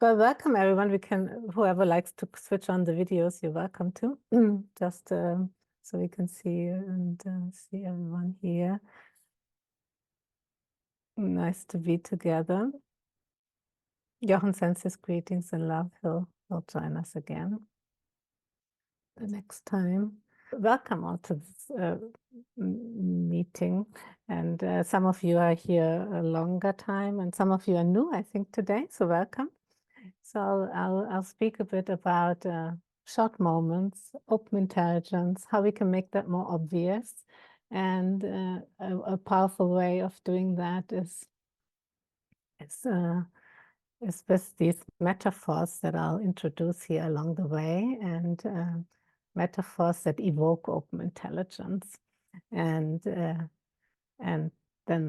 Well, welcome everyone. Whoever likes to switch on the videos, you're welcome to. Just so we can see you and see everyone here. Nice to be together. Jochen sends his greetings and love. He'll join us again the next time. Welcome all to this meeting. And some of you are here a longer time, and some of you are new, I think, today. So welcome. So I'll speak a bit about short moments, open intelligence, how we can make that more obvious. And a powerful way of doing that is with these metaphors that I'll introduce here along the way, and metaphors that evoke open intelligence. And then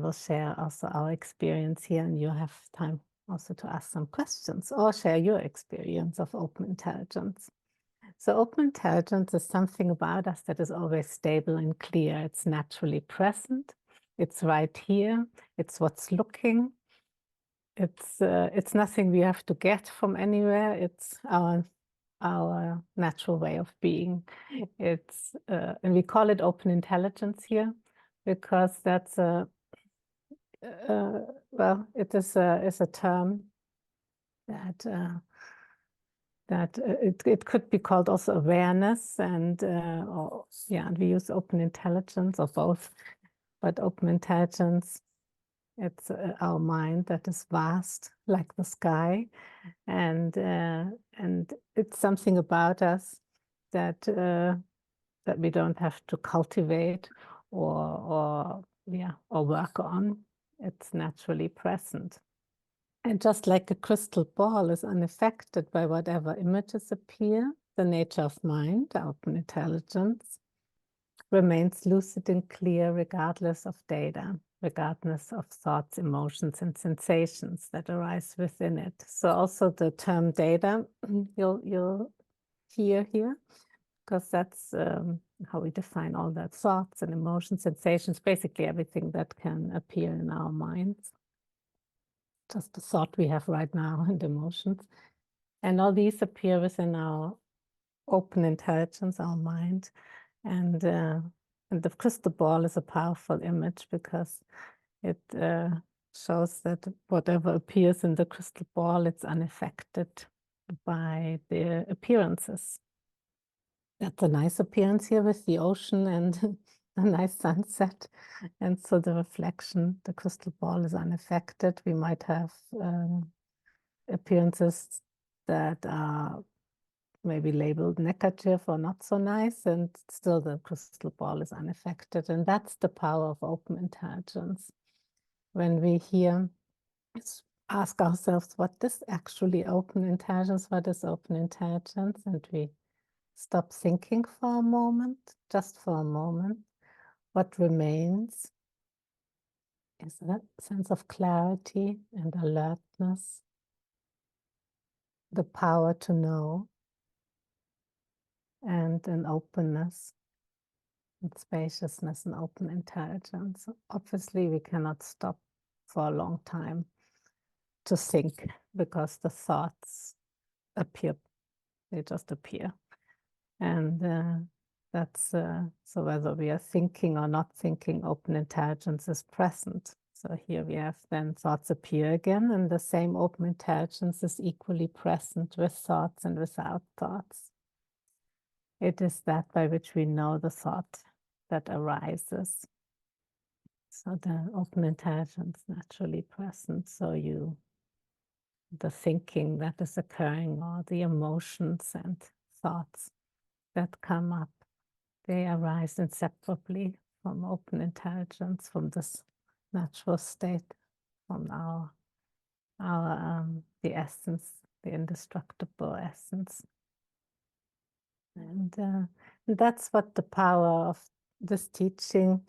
we'll share also our experience here, and you'll have time also to ask some questions or share your experience of open intelligence. So open intelligence is something about us that is always stable and clear. It's naturally present. It's right here. It's what's looking. It's nothing we have to get from anywhere. It's our natural way of being. It's and we call it open intelligence here because that's a well, it is a term that it could be called also awareness, and and we use open intelligence or both, but open intelligence, it's our mind that is vast like the sky, and it's something about us that we don't have to cultivate or work on. It's naturally present. And just like a crystal ball is unaffected by whatever images appear, the nature of mind, open intelligence, remains lucid and clear regardless of data, regardless of thoughts, emotions, and sensations that arise within it. So also the term data, you'll hear here, because that's how we define all that thoughts and emotions, sensations, basically everything that can appear in our minds. Just the thought we have right now and emotions. And all these appear within our open intelligence, our mind. And the crystal ball is a powerful image because it shows that whatever appears in the crystal ball, it's unaffected by the appearances. That's a nice appearance here with the ocean and a nice sunset. And so the reflection, the crystal ball is unaffected. We might have appearances that are maybe labeled negative or not so nice, and still the crystal ball is unaffected. And that's the power of open intelligence. When we here ask ourselves, what is actually open intelligence? What is open intelligence? And we stop thinking for a moment, just for a moment. What remains is that sense of clarity and alertness, the power to know, and an openness and spaciousness and open intelligence. Obviously, we cannot stop for a long time to think because the thoughts appear, they just appear. And that's so whether we are thinking or not thinking, open intelligence is present. So here we have then thoughts appear again, and the same open intelligence is equally present with thoughts and without thoughts. It is that by which we know the thought that arises. So the open intelligence naturally present. So the thinking that is occurring or the emotions and thoughts that come up, they arise inseparably from open intelligence, from this natural state, from the essence, the indestructible essence. And that's what the power of this teaching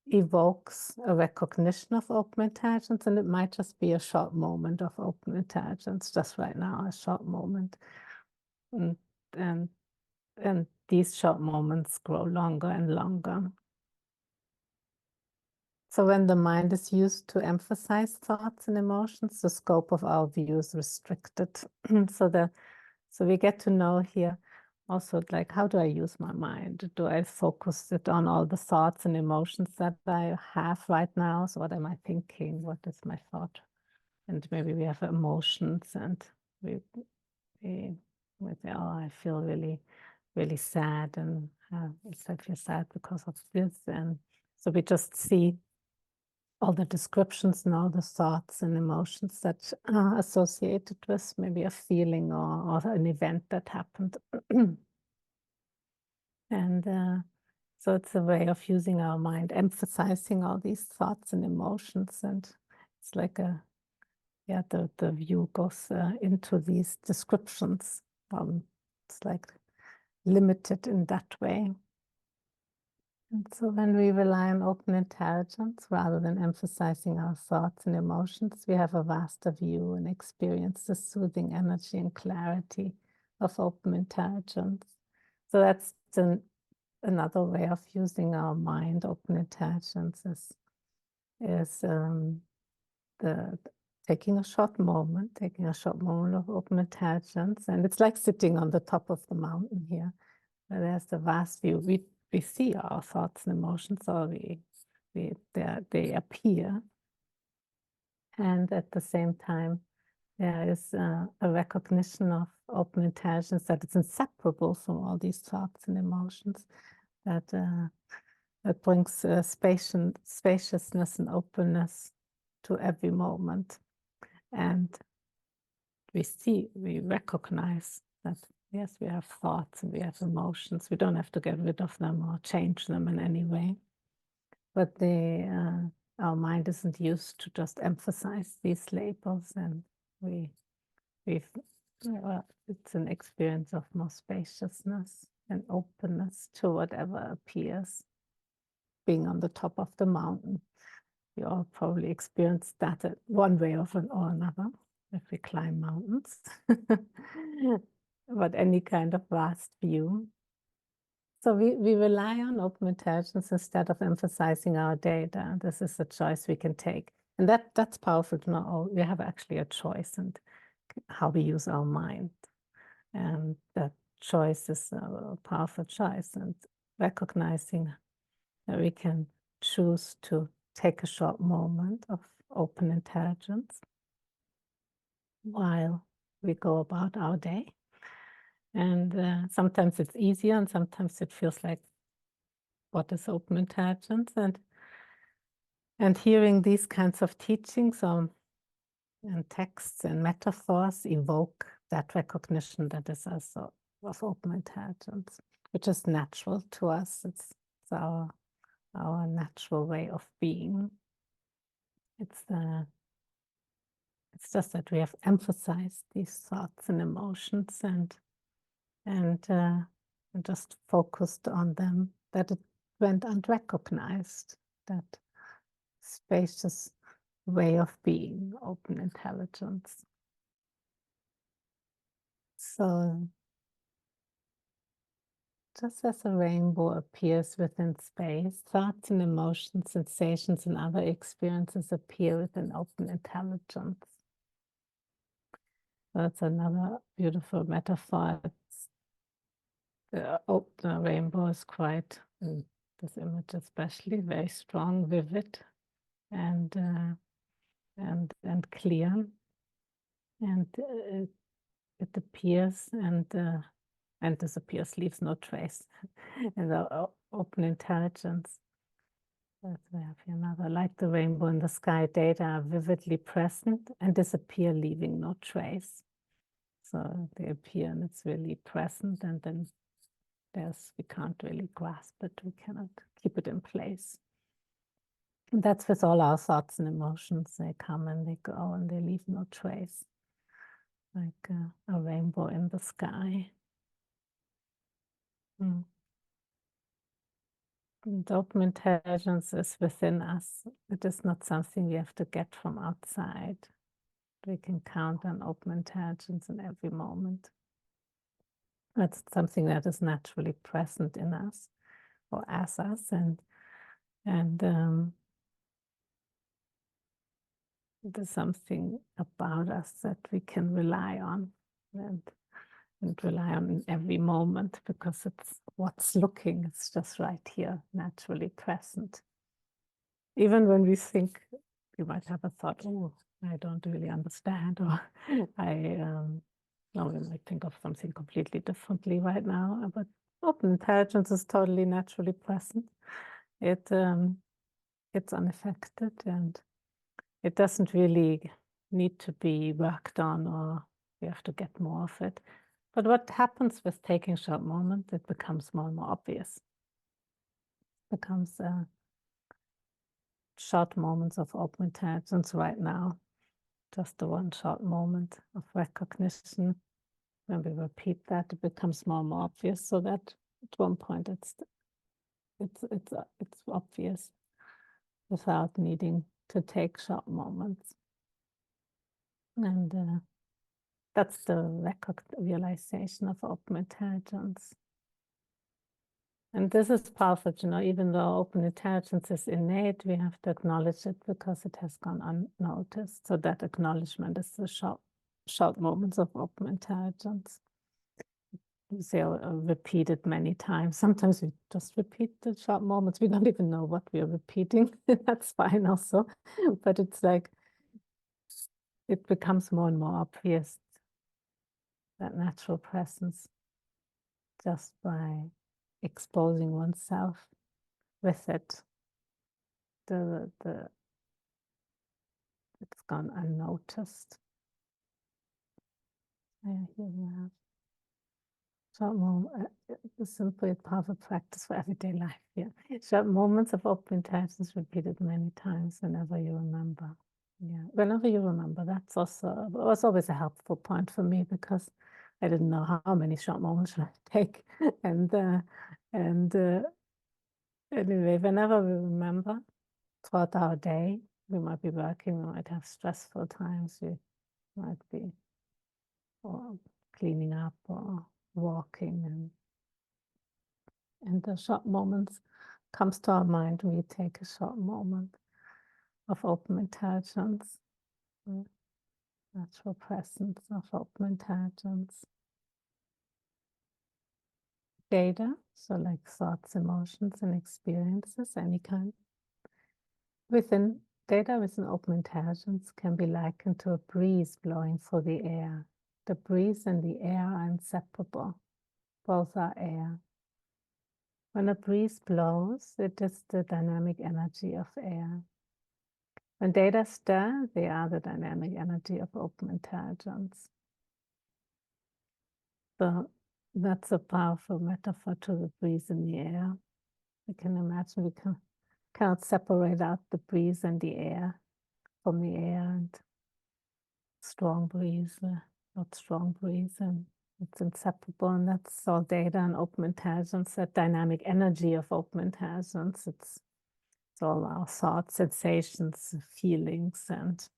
evokes, a recognition of open intelligence, and it might just be a short moment of open intelligence, just right now, a short moment. And these short moments grow longer and longer. So when the mind is used to emphasize thoughts and emotions, the scope of our view is restricted. So we get to know here also, like, how do I use my mind? Do I focus it on all the thoughts and emotions that I have right now? So what am I thinking? What is my thought? And maybe we have emotions, and we say, oh, I feel really, really sad, and I feel sad because of this. And so we just see all the descriptions and all the thoughts and emotions that are associated with maybe a feeling or an event that happened. And so it's a way of using our mind, emphasizing all these thoughts and emotions. And it's like the view goes into these descriptions. It's like limited in that way. And so when we rely on open intelligence rather than emphasizing our thoughts and emotions, we have a vaster view and experience the soothing energy and clarity of open intelligence. So that's another way of using our mind. Open intelligence is the taking a short moment of open intelligence. And it's like sitting on the top of the mountain here. There's the vast view. We see our thoughts and emotions, or they appear. And at the same time, there is a recognition of open intelligence that it's inseparable from all these thoughts and emotions, that brings spaciousness and openness to every moment. And we recognize that, yes, we have thoughts and we have emotions. We don't have to get rid of them or change them in any way. But our mind isn't used to just emphasize these labels, and it's an experience of more spaciousness and openness to whatever appears. Being on the top of the mountain, we all probably experienced that one way or another if we climb mountains. But any kind of vast view. So we rely on open intelligence instead of emphasizing our data. This is a choice we can take. And that's powerful to know. Oh, we have actually a choice and how we use our mind. And that choice is a powerful choice. And recognizing that we can choose to take a short moment of open intelligence while we go about our day. And sometimes it's easier, and sometimes it feels like, what is open intelligence? And hearing these kinds of teachings and texts and metaphors evoke that recognition that is also of open intelligence, which is natural to us. It's our natural way of being. It's just that we have emphasized these thoughts and emotions and just focused on them, that it went unrecognized, that spacious way of being, open intelligence. So just as a rainbow appears within space, thoughts and emotions, sensations, and other experiences appear within open intelligence. That's another beautiful metaphor. The rainbow is quite, in this image especially, very strong, vivid, and clear, and it appears and disappears, leaves no trace. And the open intelligence. We have here another, like the rainbow in the sky, data are vividly present and disappear, leaving no trace. So they appear and it's really present, and then we can't really grasp it, we cannot keep it in place. And that's with all our thoughts and emotions. They come and they go and they leave no trace, like a rainbow in the sky. And open intelligence is within us. It is not something we have to get from outside. We can count on open intelligence in every moment. That's something that is naturally present in us or as us, and there's something about us that we can rely on and rely on in every moment, because it's what's looking, it's just right here, naturally present. Even when we think, we might have a thought, oh, I don't really understand, or no, we might think of something completely differently right now, but open intelligence is totally naturally present. It's unaffected, and it doesn't really need to be worked on, or we have to get more of it. But what happens with taking short moments, it becomes more and more obvious. It becomes short moments of open intelligence right now. Just the one short moment of recognition. When we repeat that, it becomes more and more obvious, so that at one point it's obvious without needing to take short moments. And that's the realization of open intelligence. And this is powerful, even though open intelligence is innate, we have to acknowledge it because it has gone unnoticed. So that acknowledgement is the short moments of open intelligence. They're repeated many times. Sometimes we just repeat the short moments. We don't even know what we're repeating. That's fine also. But it's like, it becomes more and more obvious, that natural presence, just by exposing oneself with it. It's gone unnoticed. Yeah, here we have short moments, simply a powerful practice for everyday life. Yeah, short moments of open intelligence repeated many times whenever you remember. Yeah, whenever you remember. That's also was always a helpful point for me, because I didn't know how many short moments should I take, and anyway, whenever we remember throughout our day, we might be working, we might have stressful times, we might be or cleaning up or walking, and the short moments comes to our mind. We take a short moment of open intelligence, natural presence of open intelligence. Data, so like thoughts, emotions, and experiences, any kind. Within open intelligence can be likened to a breeze blowing through the air. The breeze and the air are inseparable. Both are air. When a breeze blows, it is the dynamic energy of air. When data stir, they are the dynamic energy of open intelligence. So that's a powerful metaphor to the breeze in the air. We can imagine we cannot separate out the breeze and the air from the air, and strong breeze, not strong breeze, and it's inseparable. And that's all data and open intelligence, that dynamic energy of open intelligence. It's all our thoughts, sensations, feelings, and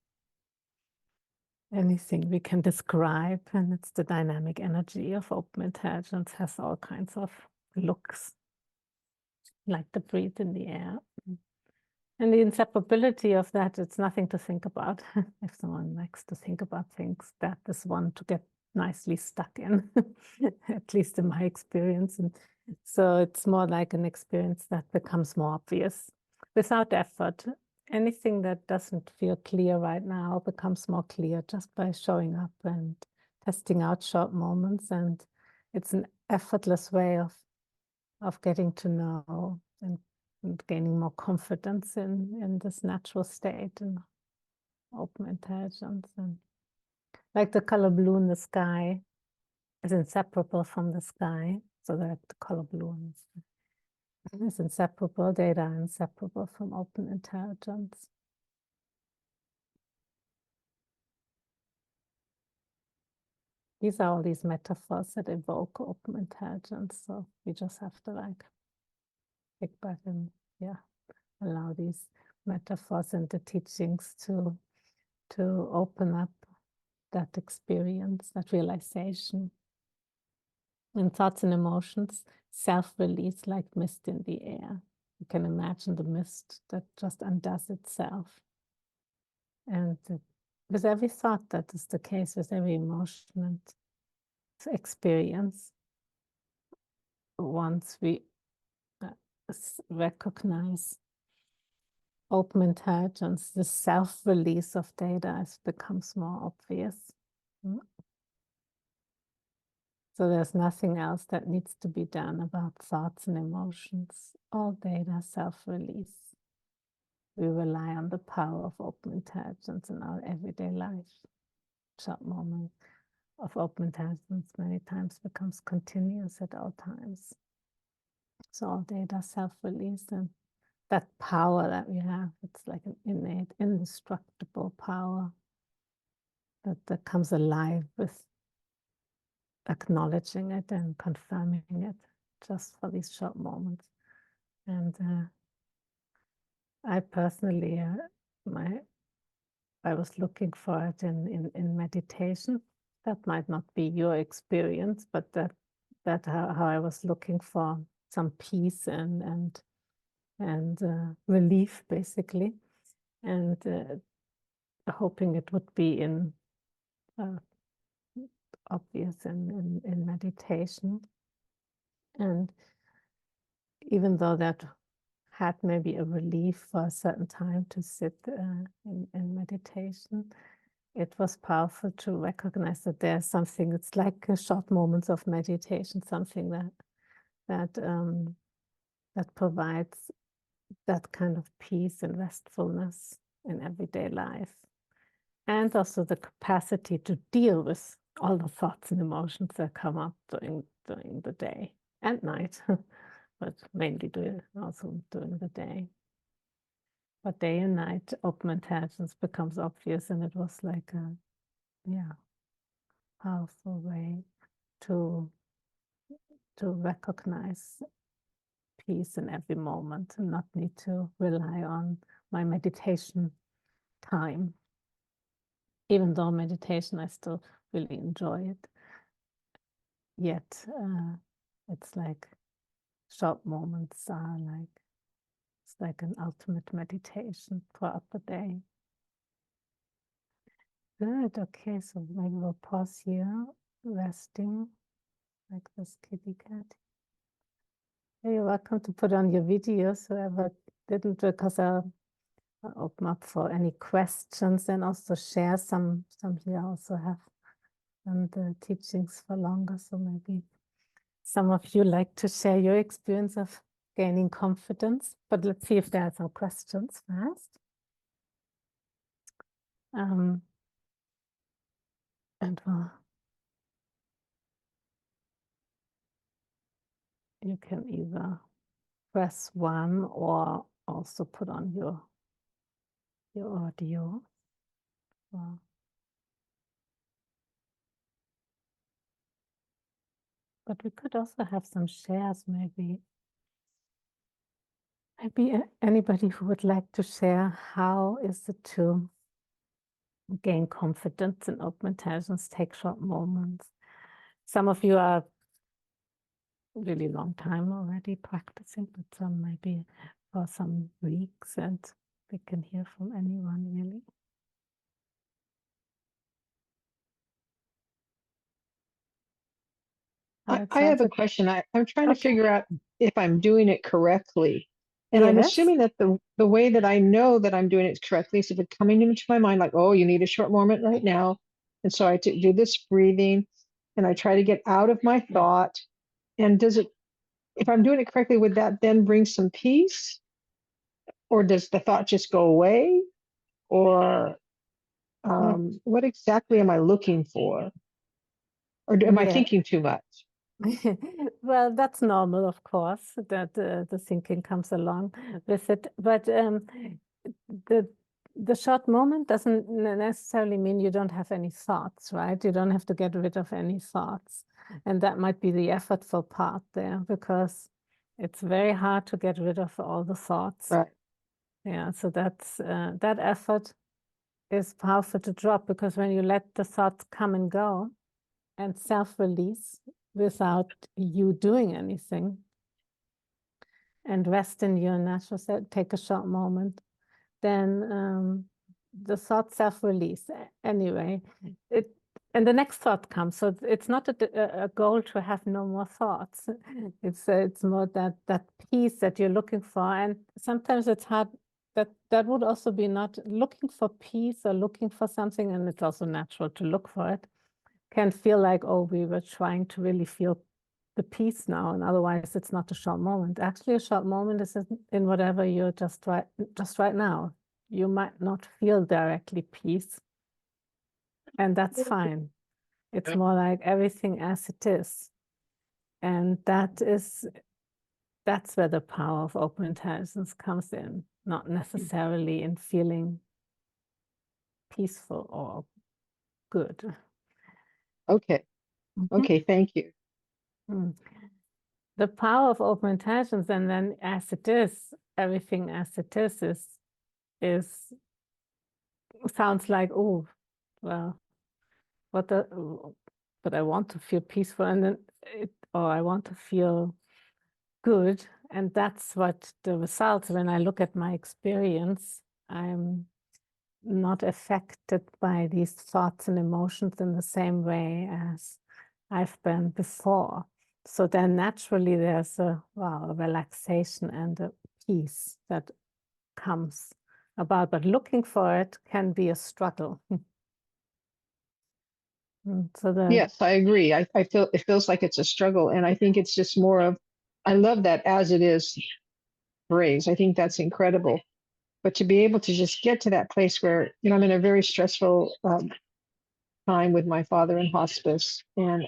anything we can describe. And it's the dynamic energy of open intelligence, has all kinds of looks, like the breeze in the air. And the inseparability of that, it's nothing to think about. If someone likes to think about things, that is one to get nicely stuck in, at least in my experience. And so it's more like an experience that becomes more obvious without effort. Anything that doesn't feel clear right now becomes more clear just by showing up and testing out short moments. And it's an effortless way of getting to know and gaining more confidence in this natural state and open intelligence. And like the color blue in the sky is inseparable from the sky, so that the color blue is inseparable, data are inseparable from open intelligence. These are all these metaphors that evoke open intelligence, so we just have to like kick back and allow these metaphors and the teachings to open up that experience, that realization. And thoughts and emotions self-release like mist in the air. You can imagine the mist that just undoes itself. And with every thought, that is the case, with every emotion and experience. Once we recognize open intelligence, the self-release of data becomes more obvious. So there's nothing else that needs to be done about thoughts and emotions. All data self-release. We rely on the power of open intelligence in our everyday life. Short moment of open intelligence many times becomes continuous at all times. So all data self-release, and that power that we have, it's like an innate, indestructible power that comes alive with acknowledging it and confirming it just for these short moments. And I personally, I was looking for it in meditation. That might not be your experience, but that how I was looking for some peace and relief, basically, and hoping it would be obvious in meditation. And even though that had maybe a relief for a certain time to sit in meditation, it was powerful to recognize that there's something, it's like short moments of meditation, something that provides that kind of peace and restfulness in everyday life. And also the capacity to deal with all the thoughts and emotions that come up during the day and night, but mainly also during the day. But day and night, open intelligence becomes obvious, and it was like a powerful way to recognize peace in every moment and not need to rely on my meditation time. Even though meditation, I still really enjoy it. Yet it's like short moments are like, it's like an ultimate meditation throughout the day. Good, okay, so maybe we'll pause here, resting like this kitty cat. Hey, you're welcome to put on your videos, whoever didn't, because I'll open up for any questions and also share some here also have the teachings for longer. So maybe some of you like to share your experience of gaining confidence, but let's see if there are some questions first. And you can either press 1 or also put on your audio. But we could also have some shares, maybe. Maybe anybody who would like to share, how is it to gain confidence in open intelligence, take short moments? Some of you are really long time already practicing, but some maybe for some weeks, and we can hear from anyone really. I have a question. I'm trying to figure out if I'm doing it correctly. And yes. I'm assuming that the way that I know that I'm doing it correctly is if it's coming into my mind, like, oh, you need a short moment right now. And so I do this breathing and I try to get out of my thought. And if I'm doing it correctly, would that then bring some peace? Or does the thought just go away? Or what exactly am I looking for? Or am I thinking too much? Well, that's normal, of course, that the thinking comes along with it. But the short moment doesn't necessarily mean you don't have any thoughts, right? You don't have to get rid of any thoughts. And that might be the effortful part there, because it's very hard to get rid of all the thoughts. Right. Yeah, so that's that effort is powerful to drop, because when you let the thoughts come and go and self-release without you doing anything and rest in your natural self, take a short moment, then the thought self-release. Anyway, and the next thought comes. So it's not a goal to have no more thoughts. It's more that peace that you're looking for. And sometimes it's hard. That would also be not looking for peace or looking for something, and it's also natural to look for it. Can feel like, oh, we were trying to really feel the peace now, and otherwise it's not a short moment. Actually, a short moment is in whatever you're just right now. You might not feel directly peace, and that's fine. It's more like everything as it is. And that's where the power of open intelligence comes in, not necessarily in feeling peaceful or good. Okay. Okay, thank you. Mm. The power of open intelligence, and then as it is, everything as it is sounds like, oh, well, but I want to feel peaceful, and then or I want to feel good. And that's what the results, when I look at my experience, I'm not affected by these thoughts and emotions in the same way as I've been before. So then naturally there's a relaxation and a peace that comes about, but looking for it can be a struggle. So Yes, I agree. I feel it feels like it's a struggle. And I think it's just more of, I love that as it is phrase. I think that's incredible. But to be able to just get to that place where, I'm in a very stressful time with my father in hospice, and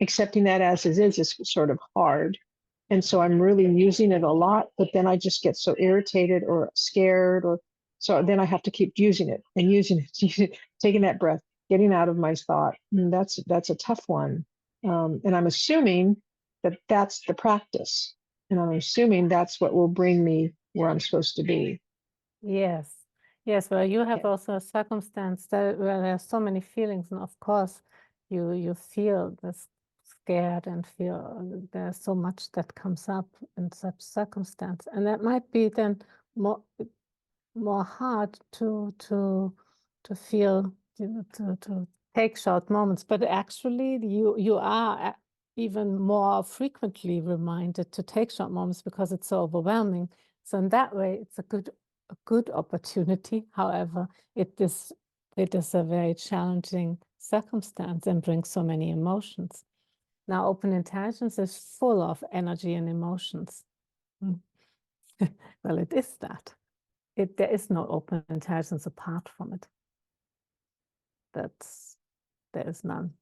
accepting that as it is sort of hard. And so I'm really using it a lot, but then I just get so irritated or scared, or so then I have to keep using it and using it, taking that breath, getting out of my thought. And that's a tough one. And I'm assuming that that's the practice. And I'm assuming that's what will bring me where I'm supposed to be. yes, well, you have Yeah. also a circumstance where there are so many feelings, and of course you feel this scared and feel there's so much that comes up in such circumstance, and that might be then more hard to feel, to take short moments, but actually you are even more frequently reminded to take short moments because it's so overwhelming. So in that way, it's a good opportunity. However, it is a very challenging circumstance and brings so many emotions. Now, open intelligence is full of energy and emotions. Well, it is that. There is no open intelligence apart from it. There is none.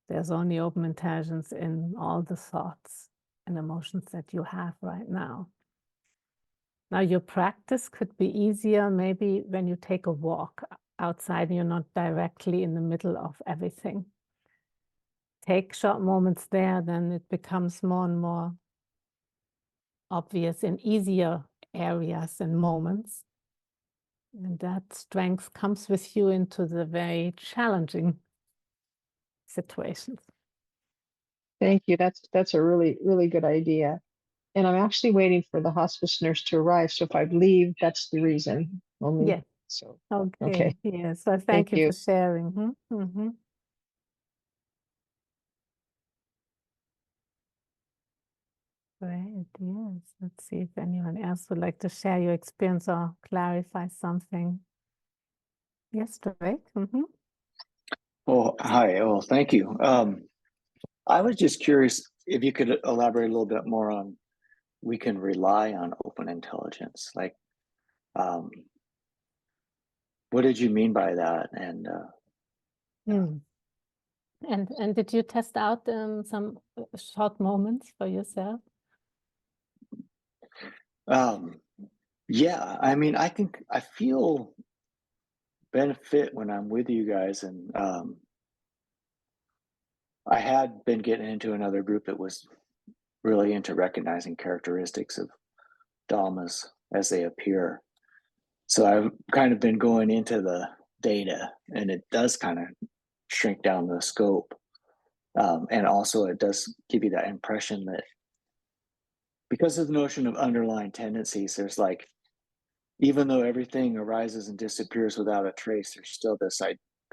There's only open intelligence in all the thoughts and emotions that you have right now. Now, your practice could be easier maybe when you take a walk outside and you're not directly in the middle of everything. Take short moments there, then it becomes more and more obvious in easier areas and moments. And that strength comes with you into the very challenging situations. Thank you. That's a really, really good idea. And I'm actually waiting for the hospice nurse to arrive. So if I leave, that's the reason. Only Yes. so. Okay. Okay. Yes. So Thank thank you you. for sharing. Great. Yes. Let's see if anyone else would like to share your experience or clarify something. Yes, Drake. Well, hi. Well, thank you. I was just curious if you could elaborate a little bit more on we can rely on open intelligence. Like, what did you mean by that? And And did you test out some short moments for yourself? Yeah, I mean, I think I feel benefit when I'm with you guys, and I had been getting into another group that was really into recognizing characteristics of dhammas as they appear. So I've kind of been going into the data, and it does kind of shrink down the scope. And also, it does give you that impression that because of the notion of underlying tendencies, there's like even though everything arises and disappears without a trace, there's still this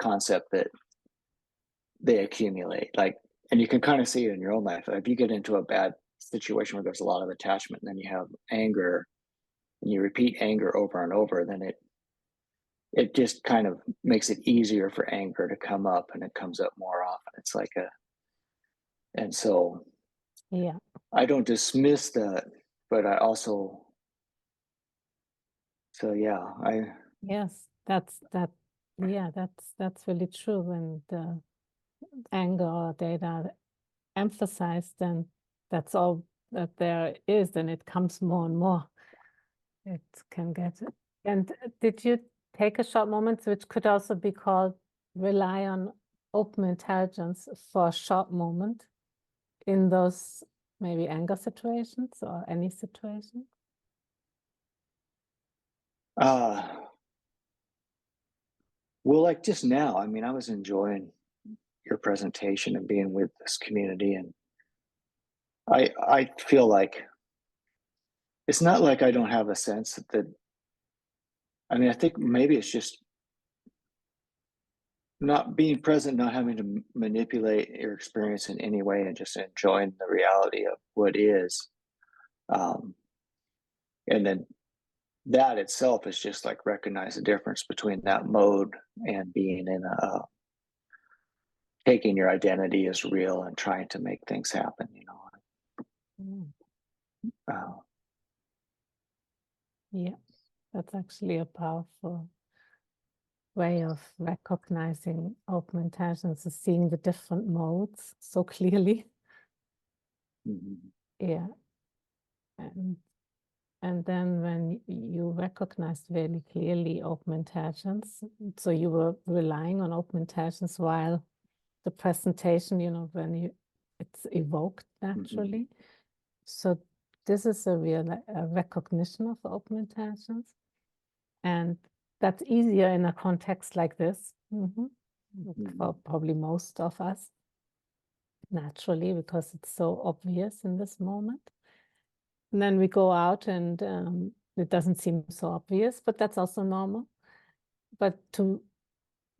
concept that they accumulate. Like, and you can kind of see it in your own life. If you get into a bad situation where there's a lot of attachment, and then you have anger, and you repeat anger over and over, then it just kind of makes it easier for anger to come up, and it comes up more often. It's like and so Yeah. I don't dismiss that, but I also, so yeah, Yes, that's really true. When the anger or data emphasized, then that's all that there is, and it comes more and more. It can get it. And did you take a short moment, which could also be called rely on open intelligence for a short moment in those maybe anger situations or any situation? Well, like just now, I mean, I was enjoying your presentation and being with this community, and I feel like it's not like I don't have a sense that, I mean, I think maybe it's just not being present, not having to manipulate your experience in any way, and just enjoying the reality of what is. And then that itself is just like recognize the difference between that mode and being in taking your identity as real and trying to make things happen, you know. Yeah, that's actually a powerful way of recognizing open intelligence, is seeing the different modes so clearly. Yeah. And then when you recognized very clearly open intelligence, so you were relying on open intelligence while the presentation, you know, when it's evoked naturally. So this is a real recognition of open intelligence. And that's easier in a context like this, for probably most of us, naturally, because it's so obvious in this moment. And then we go out and it doesn't seem so obvious, but that's also normal. But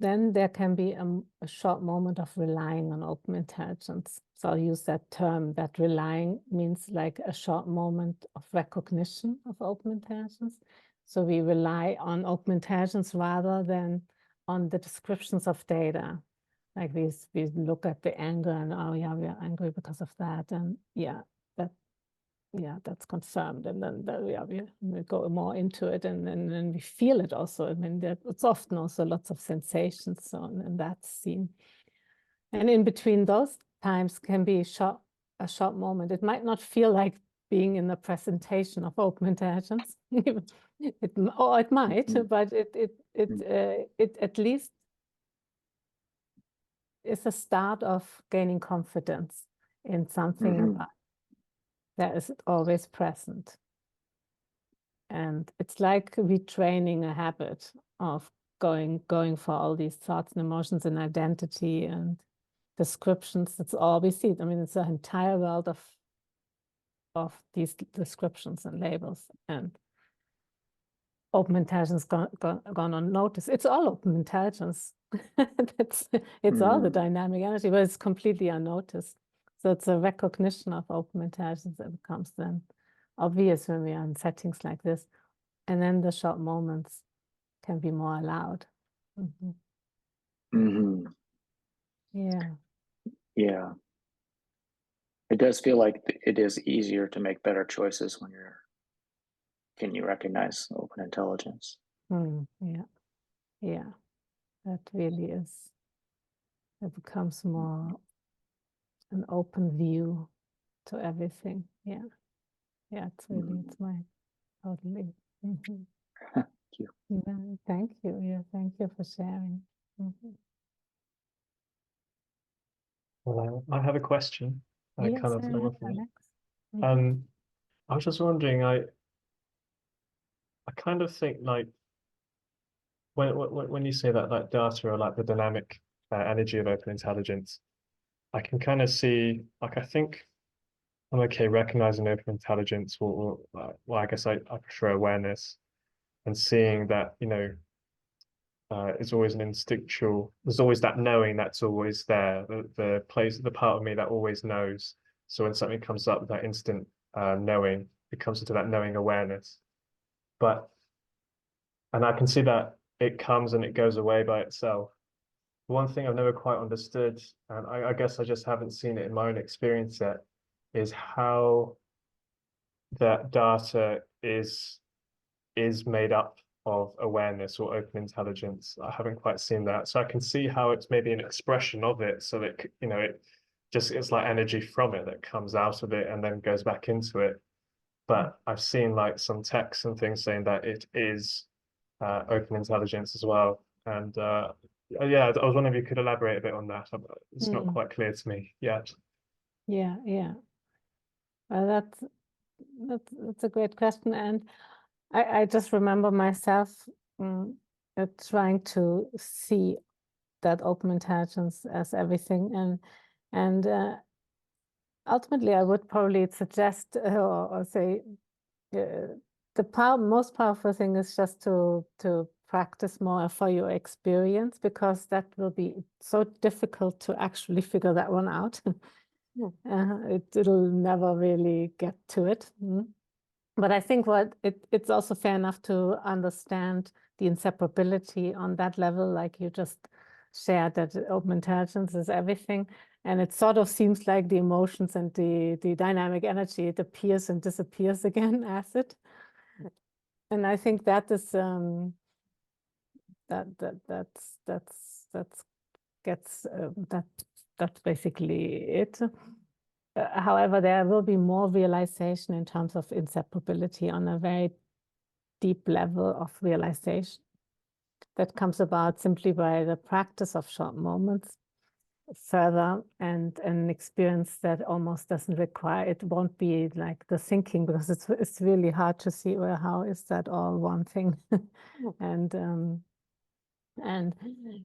then there can be a short moment of relying on open intelligence. So I'll use that term, that relying means like a short moment of recognition of open intelligence. So we rely on open intelligence rather than on the descriptions of data. Like we look at the anger and, oh yeah, we are angry because of that. And yeah, that's confirmed. And then we go more into it, and then we feel it also. I mean, it's often also lots of sensations and that's seen. And in between those times can be a short moment. It might not feel like being in the presentation of open intelligence. it might, but it at least is a start of gaining confidence in something about that is always present. And it's like retraining a habit of going for all these thoughts and emotions and identity and descriptions. That's all we see. I mean, it's an entire world of these descriptions and labels. And open intelligence gone unnoticed. It's all open intelligence. It's all the dynamic energy, but it's completely unnoticed. So it's a recognition of open intelligence that becomes then obvious when we are in settings like this. And then the short moments can be more allowed. Yeah. Yeah. It does feel like it is easier to make better choices when can you recognize open intelligence? Yeah. That really is. It becomes more an open view to everything. Yeah. It's really, it's my totally. Thank you. Yeah, thank you. Yeah, thank you for sharing. Well, I have a question. Yes, Kind of Alex. I was just wondering, I kind of think like when you say that like data or like the dynamic energy of open intelligence, I can kind of see, like, I think I'm okay recognizing open intelligence, or well, I guess I prefer awareness. and seeing that, it's always an instinctual, there's always that knowing that's always there, the part of me that always knows. So when something comes up, that instant knowing, it comes into that knowing awareness. And I can see that it comes and it goes away by itself. One thing I've never quite understood, and I guess I just haven't seen it in my own experience yet, is how that data is made up of awareness or open intelligence. I haven't quite seen that. So I can see how it's maybe an expression of it, so that, it's like energy from it that comes out of it and then goes back into it. But I've seen like some texts and things saying that it is open intelligence as well. And yeah, I was wondering if you could elaborate a bit on that. It's not quite clear to me yet. Yeah, yeah. Well, that's a great question, and I just remember myself trying to see that open intelligence as everything, and ultimately I would probably suggest or say the most powerful thing is just to practice more for your experience, because that will be so difficult to actually figure that one out. It'll never really get to it. But I think it's also fair enough to understand the inseparability on that level, like you just shared, that open intelligence is everything. And it sort of seems like the emotions and the dynamic energy, it appears and disappears again as it. And I think that is that's basically it. However, there will be more realization in terms of inseparability on a very deep level of realization that comes about simply by the practice of short moments further, and an experience that almost doesn't require, it won't be like the thinking, because it's really hard to see, well, how is that all one thing? and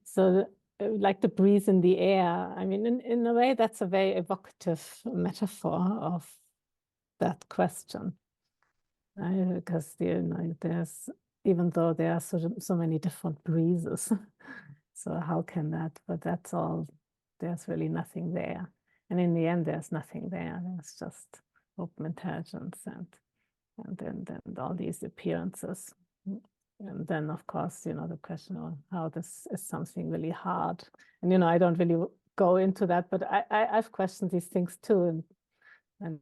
so like the breeze in the air, I mean, in a way, that's a very evocative metaphor of that question. Because there's, even though there are so many different breezes, so how can that? But that's all. There's really nothing there, and in the end, there's nothing there. There's just open intelligence, and then all these appearances. And then, of course, the question of how this is something really hard. And, I don't really go into that, but I've questioned these things too. And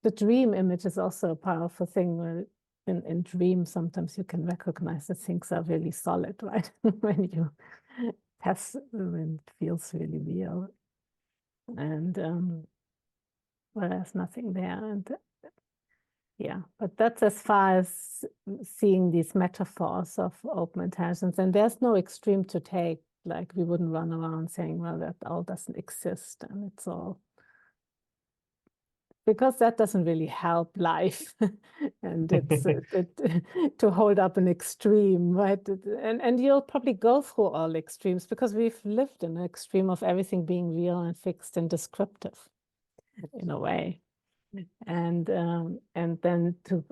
the dream image is also a powerful thing, where in dreams, sometimes you can recognize that things are really solid, right? When you test, when it feels really real. And well, there's nothing there. And yeah, but that's as far as seeing these metaphors of open intelligence. And there's no extreme to take. Like, we wouldn't run around saying, well, that all doesn't exist and it's all, because that doesn't really help life. And it's to hold up an extreme, right? And you'll probably go through all extremes, because we've lived in an extreme of everything being real and fixed and descriptive in a way. And then to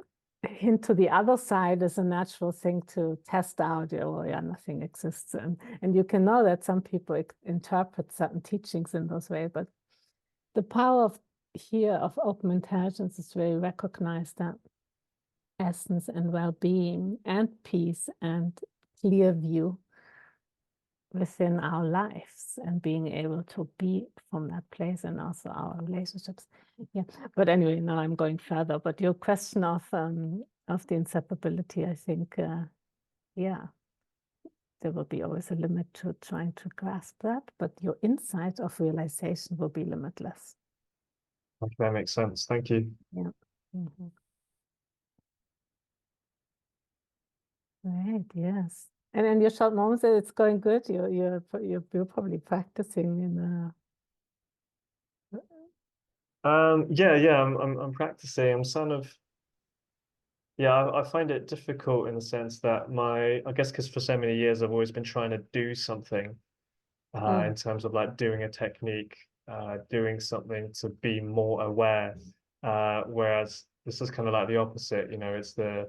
hint to the other side is a natural thing to test out. Oh yeah, nothing exists, and you can know that some people interpret certain teachings in those ways, but the power of open intelligence is really recognize that essence and well-being and peace and clear view within our lives, and being able to be from that place, and also our relationships. Yeah, but anyway, now I'm going further. But your question of the inseparability, I think, yeah, there will be always a limit to trying to grasp that, but your insight of realization will be limitless. That makes sense. Thank you. Yeah. Right. Yes. And in your short moments, it's going good. You're probably practicing in. Yeah. I'm practicing. I'm sort of. Yeah, I find it difficult in the sense that I guess because for so many years I've always been trying to do something in terms of like doing a technique, doing something to be more aware. Whereas this is kind of like the opposite, it's the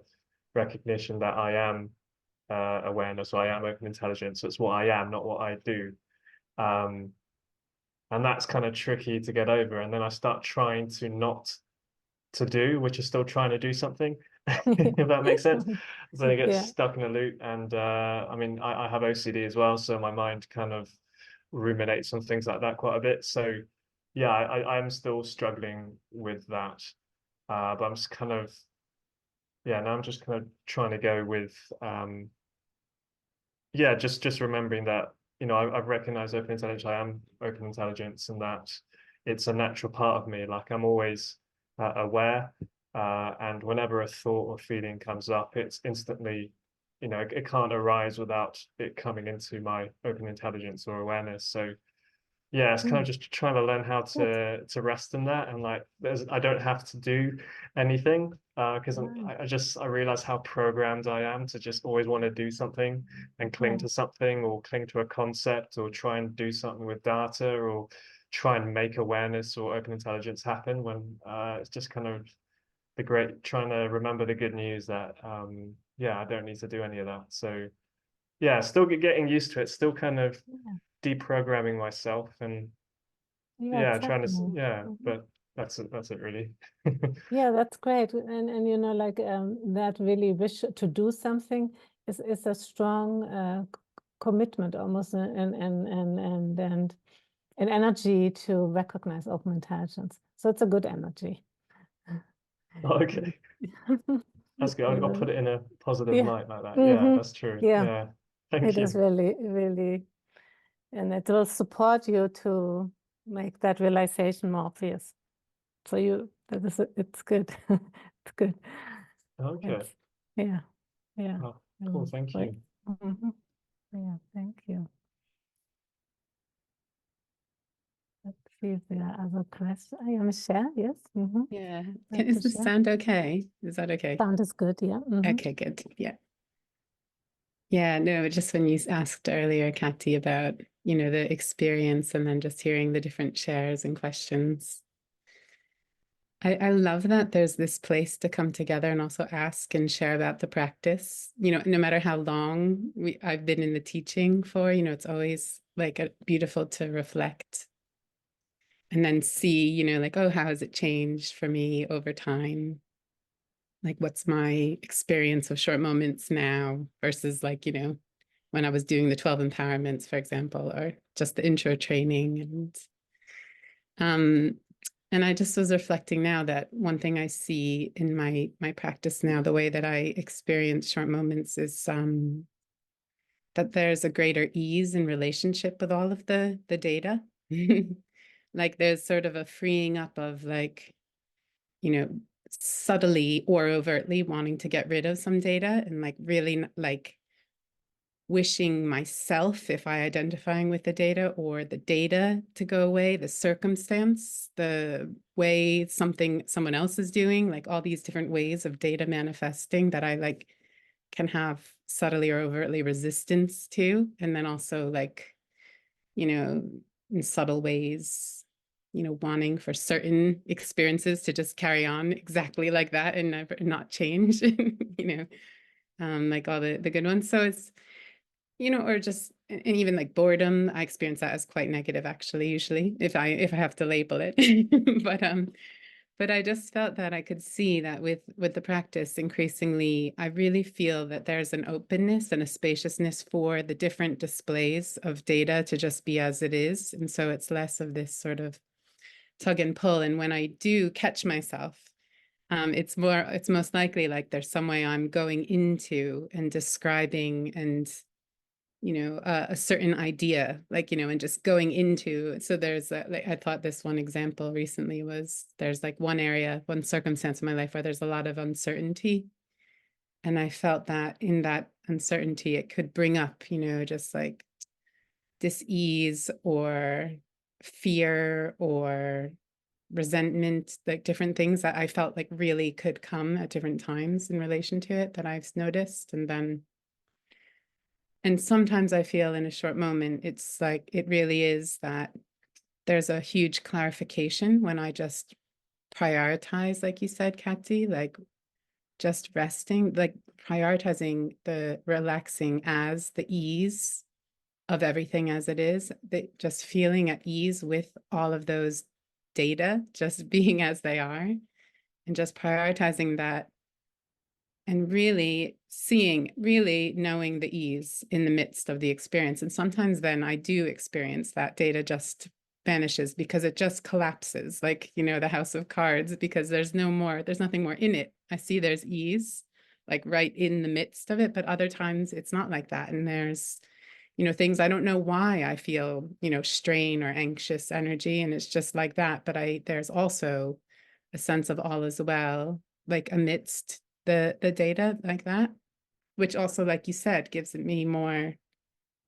recognition that I am awareness, or I am open intelligence. So it's what I am, not what I do. And that's kind of tricky to get over. And then I start trying to not to do, which is still trying to do something, if that makes sense. So I get Yeah. stuck in a loop. And I mean, I have OCD as well, so my mind kind of ruminates on things like that quite a bit. So yeah, I'm still struggling with that. But I'm just kind of, yeah, now I'm just kind of trying to go with yeah, just remembering that, you know, I've recognized open intelligence, I am open intelligence, and that it's a natural part of me. Like I'm always aware, and whenever a thought or feeling comes up, it's instantly, you know, it can't arise without it coming into my open intelligence or awareness. So yeah, it's kind of just trying to learn how to rest in that, and like I don't have to do anything because I realize how programmed I am to just always want to do something and cling to something, or cling to a concept, or try and do something with data, or try and make awareness or open intelligence happen, when it's just kind of the great trying to remember the good news that yeah, I don't need to do any of that. So yeah, still getting used to it, still kind of deprogramming myself, and yeah, trying to yeah, but that's it really. Yeah, that's great. And you know, like that really wish to do something is a strong commitment almost, and an energy to recognize open intelligence. So it's a good energy. Okay, that's good. I'll put it in a positive Yeah. light like that. Yeah, that's true. Yeah. Yeah, thank It you. is really, and it will support you to make that realization more obvious. So it's good. It's good. Okay. Yeah. Oh, cool. Thank Right. you. Yeah, thank you. Let's see if there are other questions. Oh, yeah, Michelle, yes. Yeah. Like Is to the share? sound okay? Is that okay? Sound is good, yeah. Okay, good. Yeah. Yeah, no, just when you asked earlier, Kathy, about, you know, the experience and then just hearing the different shares and questions. I love that there's this place to come together and also ask and share about the practice. You know, no matter how long I've been in the teaching for, you know, it's always like beautiful to reflect and then see, you know, like, oh, how has it changed for me over time? Like, what's my experience of short moments now versus, like, you know, when I was doing the 12 empowerments, for example, or just the intro training. And I just was reflecting now that one thing I see in my practice now, the way that I experience short moments, is that there's a greater ease in relationship with all of the data. Like there's sort of a freeing up of, like, you know, subtly or overtly wanting to get rid of some data, and like really like wishing myself, if I identifying with the data, or the data to go away, the circumstance, the way someone else is doing, like all these different ways of data manifesting that I like can have subtly or overtly resistance to. And then also, like, you know, in subtle ways, you know, wanting for certain experiences to just carry on exactly like that and never not change, you know, like all the good ones. So it's, you know, or just, and even like boredom, I experience that as quite negative, actually, usually, if I have to label it. But I just felt that I could see that with the practice, increasingly, I really feel that there's an openness and a spaciousness for the different displays of data to just be as it is. And so it's less of this sort of tug and pull. And when I do catch myself, it's most likely like there's some way I'm going into and describing and, you know, a certain idea, like, you know, and just going into, so there's like, I thought this one example recently was, there's like one circumstance in my life where there's a lot of uncertainty. And I felt that in that uncertainty, it could bring up, you know, just like dis-ease or fear or resentment, like different things that I felt like really could come at different times in relation to it that I've noticed. And sometimes I feel in a short moment, it's like, it really is that there's a huge clarification when I just prioritize, like you said, Kathy, like just resting, like prioritizing the relaxing as the ease of everything as it is, that just feeling at ease with all of those data, just being as they are, and just prioritizing that, and really seeing, really knowing the ease in the midst of the experience. And sometimes then I do experience that data just vanishes because it just collapses, like, you know, the house of cards, because there's nothing more in it. I see there's ease, like right in the midst of it, but other times it's not like that. And there's, you know, things I don't know why I feel, you know, strain or anxious energy, and it's just like that. But there's also a sense of all is well, like amidst the data like that, which also, like you said, gives me more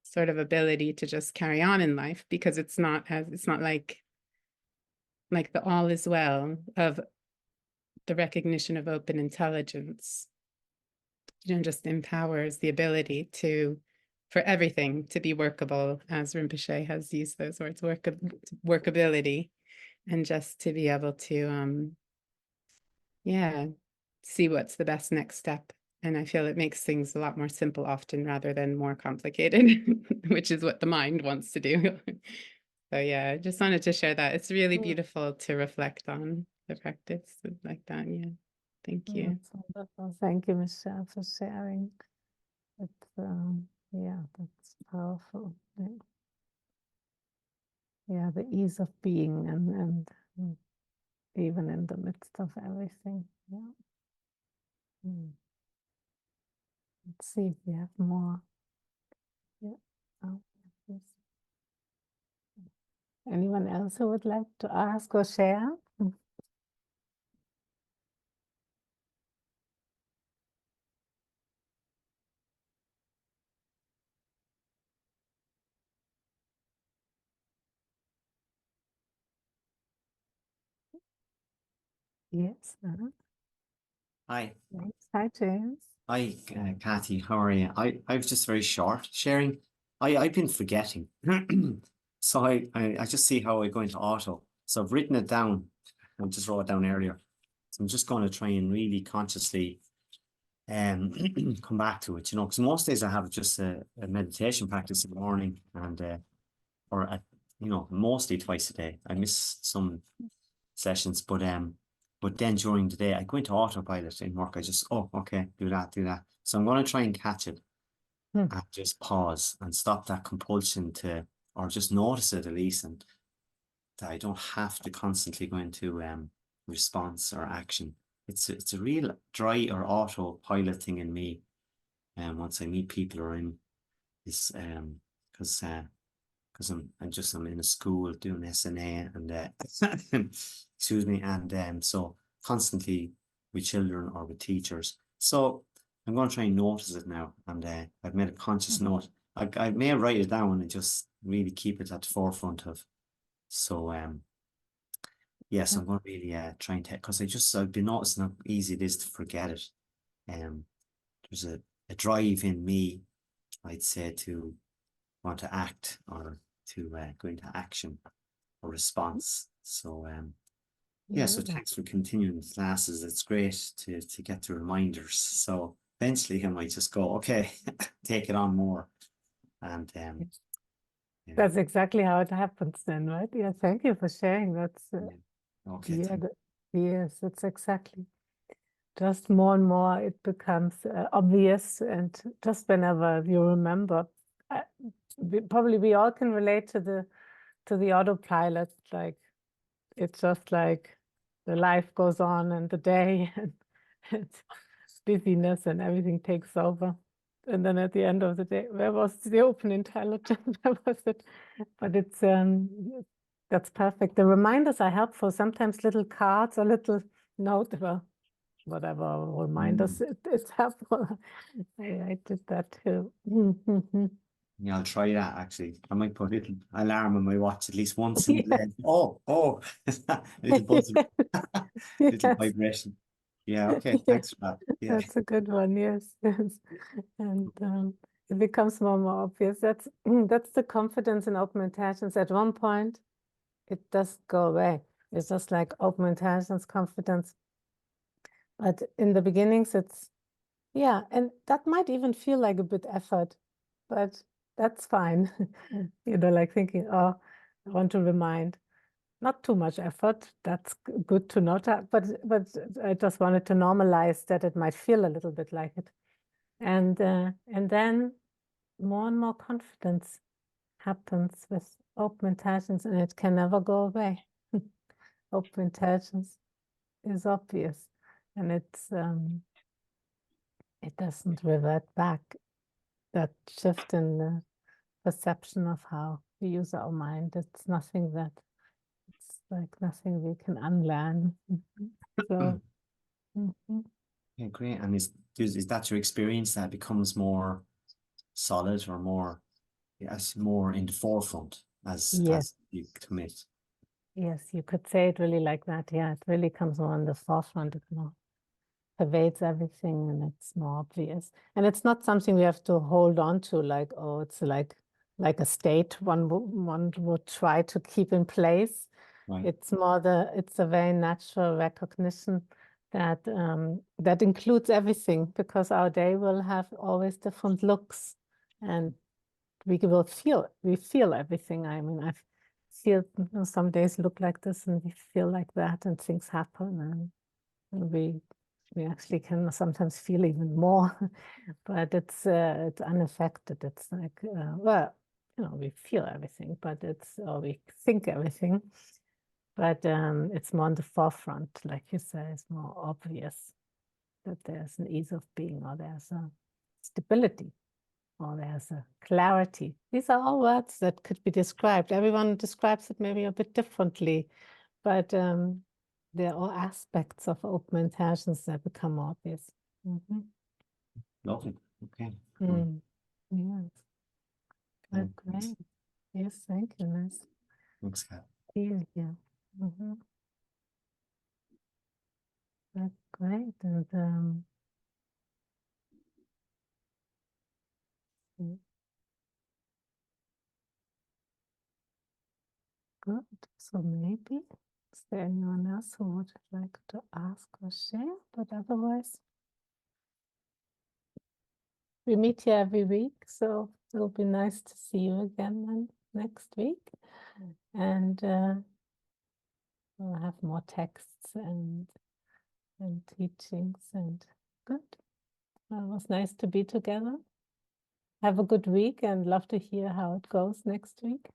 sort of ability to just carry on in life, because it's not like the all is well of the recognition of open intelligence, you know, just empowers the ability for everything to be workable, as Rinpoche has used those words, workability, and just to be able to yeah, see what's the best next step. And I feel it makes things a lot more simple often rather than more complicated, which is what the mind wants to do. So yeah, I just wanted to share that. It's really beautiful to reflect on the practice like that. Yeah. Thank you. That's wonderful. Thank you, Michelle, for sharing. It's yeah, that's powerful. Yeah, the ease of being and even in the midst of everything. Yeah. Let's see if we have more. Yeah. Oh, yes. Anyone else who would like to ask or share? Yes. Hi. Thanks. Hi, James. Hi, Kathy. How are you? I was just very short sharing. I've been forgetting. So I just see how I go into auto. So I've written it down. I just wrote it down earlier. So I'm just going to try and really consciously come back to it, you know, because most days I have just a meditation practice in the morning and you know, mostly twice a day. I miss some sessions, but then during the day I go into autopilot in work. I just, oh, okay, do that. So I'm going to try and catch it and just pause and stop that compulsion to, or just notice it at least, and that I don't have to constantly go into response or action. It's a real dry or autopilot thing in me. And once I meet people or in this, because I'm in a school doing SNA and excuse me, and so constantly with children or with teachers. So I'm going to try and notice it now, and I've made a conscious note. I may write it down and just really keep it at the forefront of. So yes, I'm going to really try and take, because I've been noticing how easy it is to forget it. There's a drive in me, I'd say, to want to act or to go into action or response. So yeah, so thanks for continuing the classes. It's great to get the reminders. So eventually I might just go, okay, take it on more. And yeah. That's exactly how it happens then, right? Yeah, thank you for sharing. That's okay. yeah, yes, it's exactly. Just more and more it becomes obvious, and just whenever you remember, probably we all can relate to the autopilot. Like it's just like the life goes on and the day and it's busyness and everything takes over. And then at the end of the day, where was the open intelligence? Where was it? But it's that's perfect. The reminders are helpful. Sometimes little cards or little note, well, whatever reminders, it's helpful. I did that too. Yeah, I'll try that actually. I might put a little alarm on my watch at least once in the day. Oh, little buzzer, little vibration. Yeah, okay, thanks for that. Yeah. That's a good one, yes. And it becomes more and more obvious. That's the confidence in open intelligence. At one point, it does go away. It's just like open intelligence confidence But in the beginnings, it's, yeah, and that might even feel like a bit effort, but that's fine. You know, like thinking, oh, I want to remind, not too much effort. That's good to note, but I just wanted to normalize that it might feel a little bit like it. And then more and more confidence happens with open intelligence, and it can never go away. Open intelligence is obvious, and it doesn't revert back. That shift in the perception of how we use our mind, it's nothing that, it's like nothing we can unlearn. So, Yeah, great. And is that your experience that becomes more solid or more, yes, more in the forefront as yes, you commit? yes, you could say it really like that. Yeah, it really comes more on the forefront. It more pervades everything, and it's more obvious. And it's not something we have to hold on to, like, oh, it's like a state one would try to keep in place. Right. It's more it's a very natural recognition that that includes everything, because our day will have always different looks, and we feel everything. I mean, I feel, you know, some days look like this and we feel like that, and things happen, and we actually can sometimes feel even more, but it's unaffected. It's like, well, you know, we feel everything, but or we think everything, but it's more on the forefront, like you say. It's more obvious that there's an ease of being, or there's a stability, or there's a clarity. These are all words that could be described. Everyone describes it maybe a bit differently, but they're all aspects of open intelligence that become obvious. Lovely. Okay. Yes. Good, great. Yes, thank you. Nice Thanks, Kat. feel here. That's great. And good. So maybe, is there anyone else who would like to ask or share? But otherwise, we meet here every week, so it'll be nice to see you again then next week. And we'll have more texts and teachings, and good. Well, it was nice to be together. Have a good week, and love to hear how it goes next week.